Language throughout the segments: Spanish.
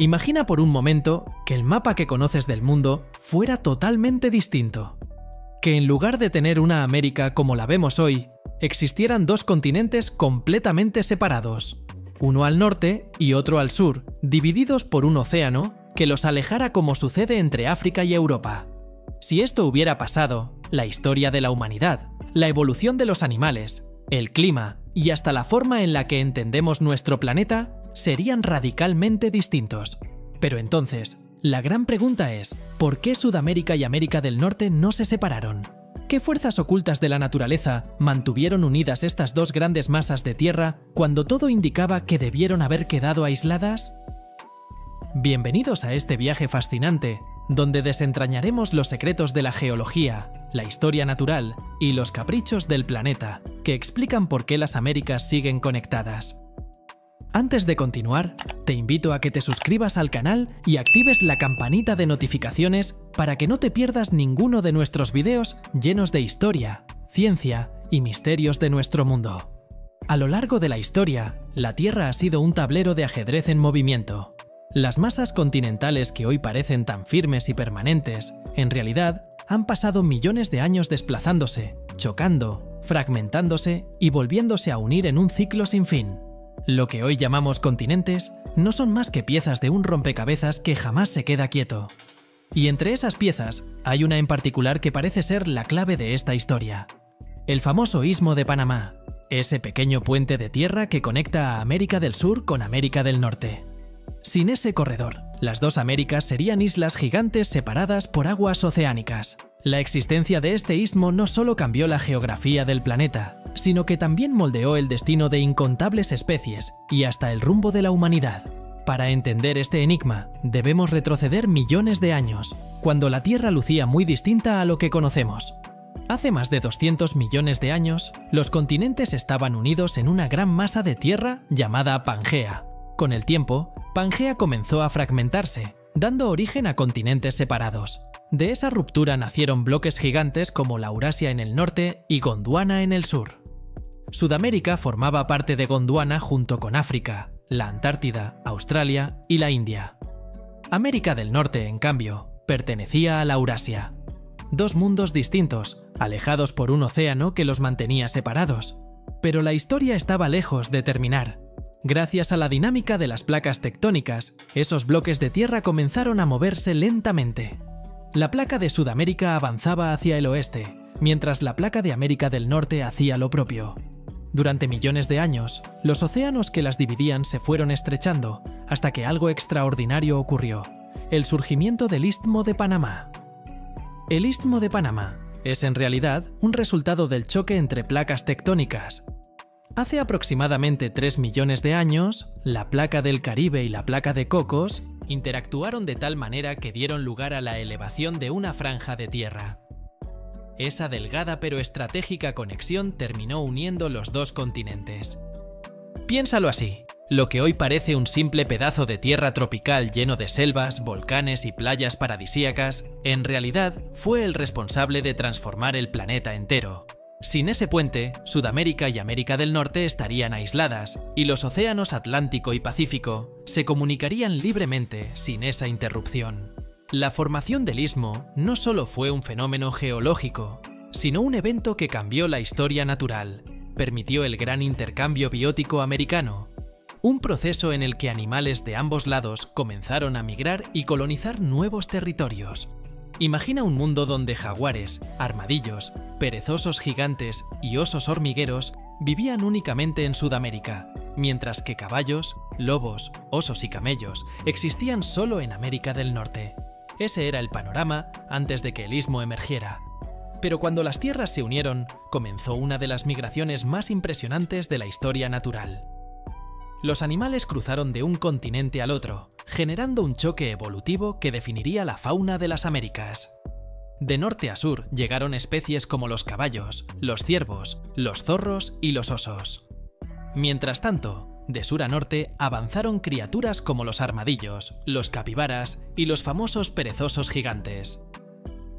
Imagina por un momento que el mapa que conoces del mundo fuera totalmente distinto. Que en lugar de tener una América como la vemos hoy, existieran dos continentes completamente separados, uno al norte y otro al sur, divididos por un océano que los alejara como sucede entre África y Europa. Si esto hubiera pasado, la historia de la humanidad, la evolución de los animales, el clima y hasta la forma en la que entendemos nuestro planeta serían radicalmente distintos. Pero entonces, la gran pregunta es, ¿por qué Sudamérica y América del Norte no se separaron? ¿Qué fuerzas ocultas de la naturaleza mantuvieron unidas estas dos grandes masas de tierra cuando todo indicaba que debieron haber quedado aisladas? Bienvenidos a este viaje fascinante, donde desentrañaremos los secretos de la geología, la historia natural y los caprichos del planeta, que explican por qué las Américas siguen conectadas. Antes de continuar, te invito a que te suscribas al canal y actives la campanita de notificaciones para que no te pierdas ninguno de nuestros videos llenos de historia, ciencia y misterios de nuestro mundo. A lo largo de la historia, la Tierra ha sido un tablero de ajedrez en movimiento. Las masas continentales que hoy parecen tan firmes y permanentes, en realidad, han pasado millones de años desplazándose, chocando, fragmentándose y volviéndose a unir en un ciclo sin fin. Lo que hoy llamamos continentes no son más que piezas de un rompecabezas que jamás se queda quieto. Y entre esas piezas hay una en particular que parece ser la clave de esta historia. El famoso Istmo de Panamá, ese pequeño puente de tierra que conecta a América del Sur con América del Norte. Sin ese corredor, las dos Américas serían islas gigantes separadas por aguas oceánicas. La existencia de este istmo no solo cambió la geografía del planeta, sino que también moldeó el destino de incontables especies y hasta el rumbo de la humanidad. Para entender este enigma, debemos retroceder millones de años, cuando la Tierra lucía muy distinta a lo que conocemos. Hace más de 200 millones de años, los continentes estaban unidos en una gran masa de tierra llamada Pangea. Con el tiempo, Pangea comenzó a fragmentarse, dando origen a continentes separados. De esa ruptura nacieron bloques gigantes como Laurasia en el norte y Gondwana en el sur. Sudamérica formaba parte de Gondwana junto con África, la Antártida, Australia y la India. América del Norte, en cambio, pertenecía a Laurasia. Dos mundos distintos, alejados por un océano que los mantenía separados. Pero la historia estaba lejos de terminar. Gracias a la dinámica de las placas tectónicas, esos bloques de tierra comenzaron a moverse lentamente. La placa de Sudamérica avanzaba hacia el oeste, mientras la placa de América del Norte hacía lo propio. Durante millones de años, los océanos que las dividían se fueron estrechando hasta que algo extraordinario ocurrió: el surgimiento del Istmo de Panamá. El Istmo de Panamá es en realidad un resultado del choque entre placas tectónicas. Hace aproximadamente 3 millones de años, la placa del Caribe y la placa de Cocos interactuaron de tal manera que dieron lugar a la elevación de una franja de tierra. Esa delgada pero estratégica conexión terminó uniendo los dos continentes. Piénsalo así: lo que hoy parece un simple pedazo de tierra tropical lleno de selvas, volcanes y playas paradisíacas, en realidad fue el responsable de transformar el planeta entero. Sin ese puente, Sudamérica y América del Norte estarían aisladas, y los océanos Atlántico y Pacífico se comunicarían libremente sin esa interrupción. La formación del istmo no solo fue un fenómeno geológico, sino un evento que cambió la historia natural, permitió el gran intercambio biótico americano, un proceso en el que animales de ambos lados comenzaron a migrar y colonizar nuevos territorios. Imagina un mundo donde jaguares, armadillos, perezosos gigantes y osos hormigueros vivían únicamente en Sudamérica, mientras que caballos, lobos, osos y camellos existían solo en América del Norte. Ese era el panorama antes de que el istmo emergiera. Pero cuando las tierras se unieron, comenzó una de las migraciones más impresionantes de la historia natural. Los animales cruzaron de un continente al otro, generando un choque evolutivo que definiría la fauna de las Américas. De norte a sur llegaron especies como los caballos, los ciervos, los zorros y los osos. Mientras tanto, de sur a norte avanzaron criaturas como los armadillos, los capibaras y los famosos perezosos gigantes.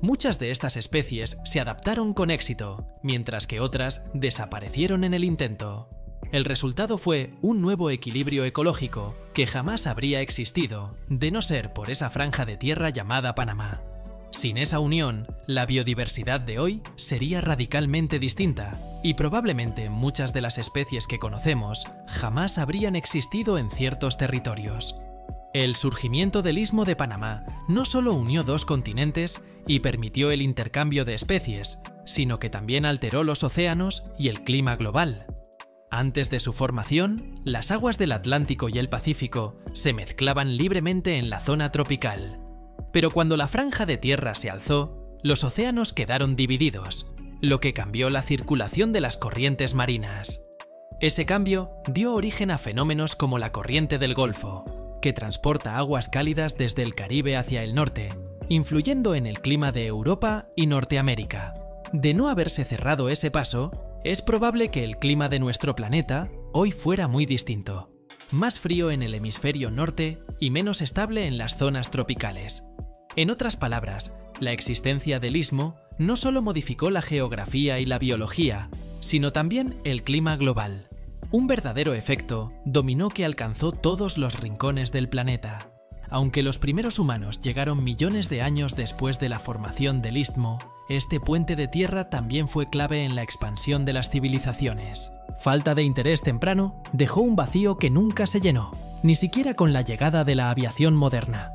Muchas de estas especies se adaptaron con éxito, mientras que otras desaparecieron en el intento. El resultado fue un nuevo equilibrio ecológico que jamás habría existido de no ser por esa franja de tierra llamada Panamá. Sin esa unión, la biodiversidad de hoy sería radicalmente distinta y probablemente muchas de las especies que conocemos jamás habrían existido en ciertos territorios. El surgimiento del Istmo de Panamá no solo unió dos continentes y permitió el intercambio de especies, sino que también alteró los océanos y el clima global. Antes de su formación, las aguas del Atlántico y el Pacífico se mezclaban libremente en la zona tropical. Pero cuando la franja de tierra se alzó, los océanos quedaron divididos, lo que cambió la circulación de las corrientes marinas. Ese cambio dio origen a fenómenos como la corriente del Golfo, que transporta aguas cálidas desde el Caribe hacia el norte, influyendo en el clima de Europa y Norteamérica. De no haberse cerrado ese paso, es probable que el clima de nuestro planeta hoy fuera muy distinto, más frío en el hemisferio norte y menos estable en las zonas tropicales. En otras palabras, la existencia del istmo no solo modificó la geografía y la biología, sino también el clima global. Un verdadero efecto dominó que alcanzó todos los rincones del planeta. Aunque los primeros humanos llegaron millones de años después de la formación del istmo, este puente de tierra también fue clave en la expansión de las civilizaciones. Falta de interés temprano dejó un vacío que nunca se llenó, ni siquiera con la llegada de la aviación moderna.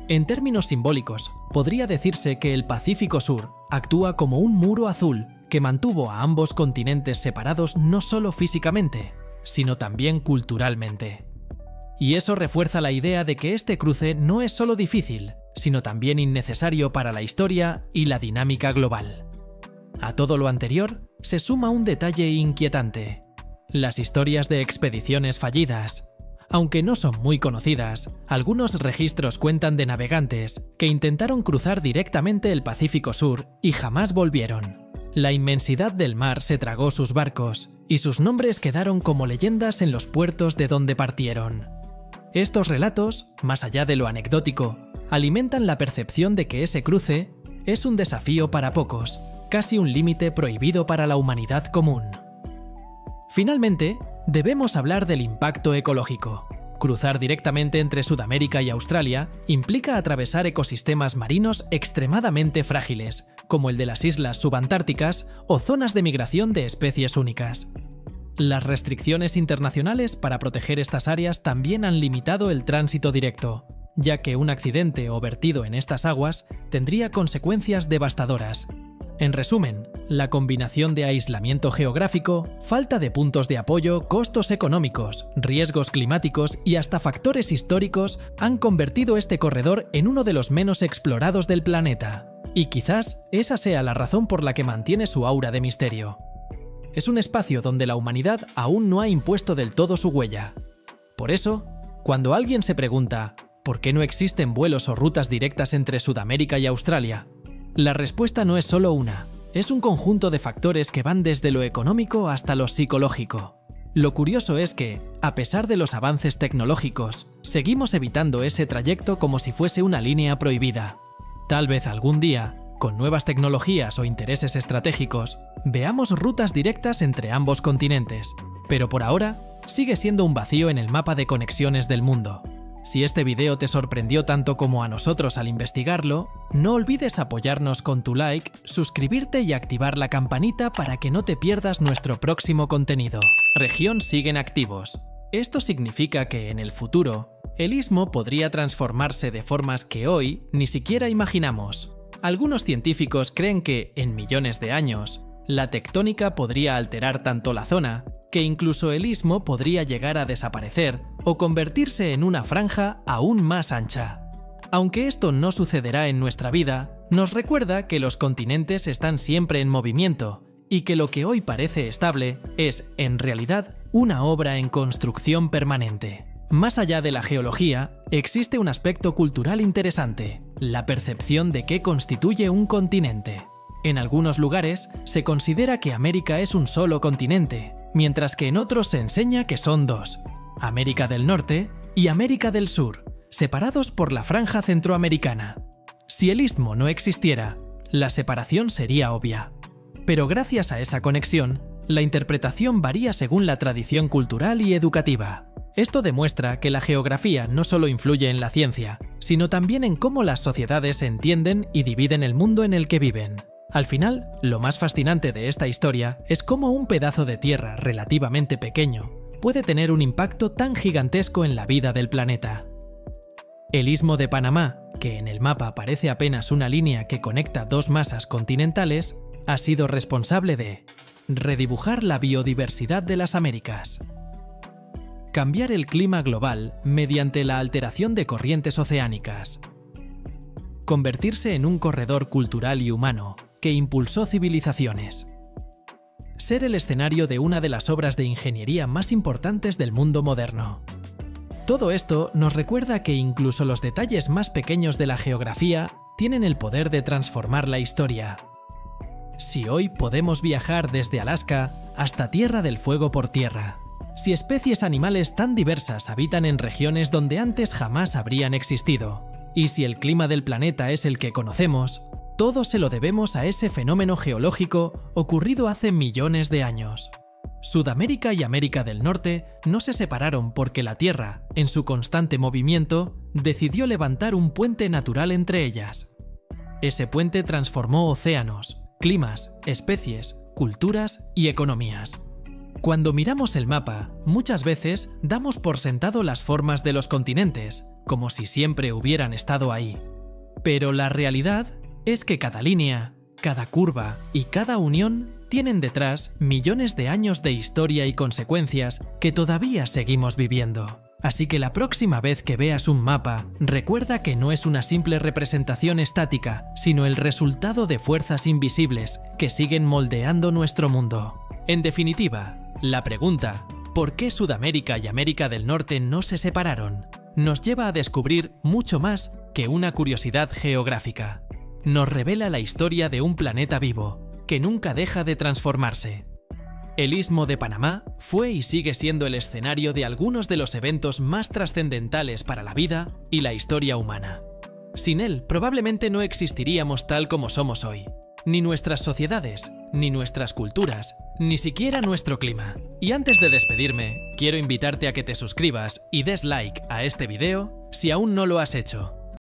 En términos simbólicos, podría decirse que el Pacífico Sur actúa como un muro azul que mantuvo a ambos continentes separados no solo físicamente, sino también culturalmente. Y eso refuerza la idea de que este cruce no es solo difícil, sino también innecesario para la historia y la dinámica global. A todo lo anterior se suma un detalle inquietante: las historias de expediciones fallidas. Aunque no son muy conocidas, algunos registros cuentan de navegantes que intentaron cruzar directamente el Pacífico Sur y jamás volvieron. La inmensidad del mar se tragó sus barcos y sus nombres quedaron como leyendas en los puertos de donde partieron. Estos relatos, más allá de lo anecdótico, alimentan la percepción de que ese cruce es un desafío para pocos, casi un límite prohibido para la humanidad común. Finalmente, debemos hablar del impacto ecológico. Cruzar directamente entre Sudamérica y Australia implica atravesar ecosistemas marinos extremadamente frágiles, como el de las islas subantárticas o zonas de migración de especies únicas. Las restricciones internacionales para proteger estas áreas también han limitado el tránsito directo, ya que un accidente o vertido en estas aguas tendría consecuencias devastadoras. En resumen, la combinación de aislamiento geográfico, falta de puntos de apoyo, costos económicos, riesgos climáticos y hasta factores históricos han convertido este corredor en uno de los menos explorados del planeta. Y quizás esa sea la razón por la que mantiene su aura de misterio. Es un espacio donde la humanidad aún no ha impuesto del todo su huella. Por eso, cuando alguien se pregunta ¿por qué no existen vuelos o rutas directas entre Sudamérica y Australia?, la respuesta no es solo una, es un conjunto de factores que van desde lo económico hasta lo psicológico. Lo curioso es que, a pesar de los avances tecnológicos, seguimos evitando ese trayecto como si fuese una línea prohibida. Tal vez algún día, con nuevas tecnologías o intereses estratégicos, veamos rutas directas entre ambos continentes, pero por ahora sigue siendo un vacío en el mapa de conexiones del mundo. Si este video te sorprendió tanto como a nosotros al investigarlo, no olvides apoyarnos con tu like, suscribirte y activar la campanita para que no te pierdas nuestro próximo contenido. Región siguen activos. Esto significa que en el futuro, el istmo podría transformarse de formas que hoy ni siquiera imaginamos. Algunos científicos creen que, en millones de años, la tectónica podría alterar tanto la zona, que incluso el istmo podría llegar a desaparecer o convertirse en una franja aún más ancha. Aunque esto no sucederá en nuestra vida, nos recuerda que los continentes están siempre en movimiento y que lo que hoy parece estable es, en realidad, una obra en construcción permanente. Más allá de la geología, existe un aspecto cultural interesante: la percepción de qué constituye un continente. En algunos lugares se considera que América es un solo continente, mientras que en otros se enseña que son dos: América del Norte y América del Sur, separados por la franja centroamericana. Si el istmo no existiera, la separación sería obvia. Pero gracias a esa conexión, La interpretación varía según la tradición cultural y educativa. Esto demuestra que la geografía no solo influye en la ciencia, sino también en cómo las sociedades entienden y dividen el mundo en el que viven. Al final, lo más fascinante de esta historia es cómo un pedazo de tierra relativamente pequeño puede tener un impacto tan gigantesco en la vida del planeta. El Istmo de Panamá, que en el mapa parece apenas una línea que conecta dos masas continentales, ha sido responsable de redibujar la biodiversidad de las Américas, cambiar el clima global mediante la alteración de corrientes oceánicas, convertirse en un corredor cultural y humano que impulsó civilizaciones, ser el escenario de una de las obras de ingeniería más importantes del mundo moderno. Todo esto nos recuerda que incluso los detalles más pequeños de la geografía tienen el poder de transformar la historia. Si hoy podemos viajar desde Alaska hasta Tierra del Fuego por tierra, si especies animales tan diversas habitan en regiones donde antes jamás habrían existido, y si el clima del planeta es el que conocemos, todo se lo debemos a ese fenómeno geológico ocurrido hace millones de años. Sudamérica y América del Norte no se separaron porque la Tierra, en su constante movimiento, decidió levantar un puente natural entre ellas. Ese puente transformó océanos, climas, especies, culturas y economías. Cuando miramos el mapa, muchas veces damos por sentado las formas de los continentes, como si siempre hubieran estado ahí. Pero la realidad es que cada línea, cada curva y cada unión tienen detrás millones de años de historia y consecuencias que todavía seguimos viviendo. Así que la próxima vez que veas un mapa, recuerda que no es una simple representación estática, sino el resultado de fuerzas invisibles que siguen moldeando nuestro mundo. En definitiva, la pregunta ¿por qué Sudamérica y América del Norte no se separaron? Nos lleva a descubrir mucho más que una curiosidad geográfica. Nos revela la historia de un planeta vivo, que nunca deja de transformarse. El Istmo de Panamá fue y sigue siendo el escenario de algunos de los eventos más trascendentales para la vida y la historia humana. Sin él, probablemente no existiríamos tal como somos hoy. Ni nuestras sociedades, ni nuestras culturas, ni siquiera nuestro clima. Y antes de despedirme, quiero invitarte a que te suscribas y des like a este video si aún no lo has hecho.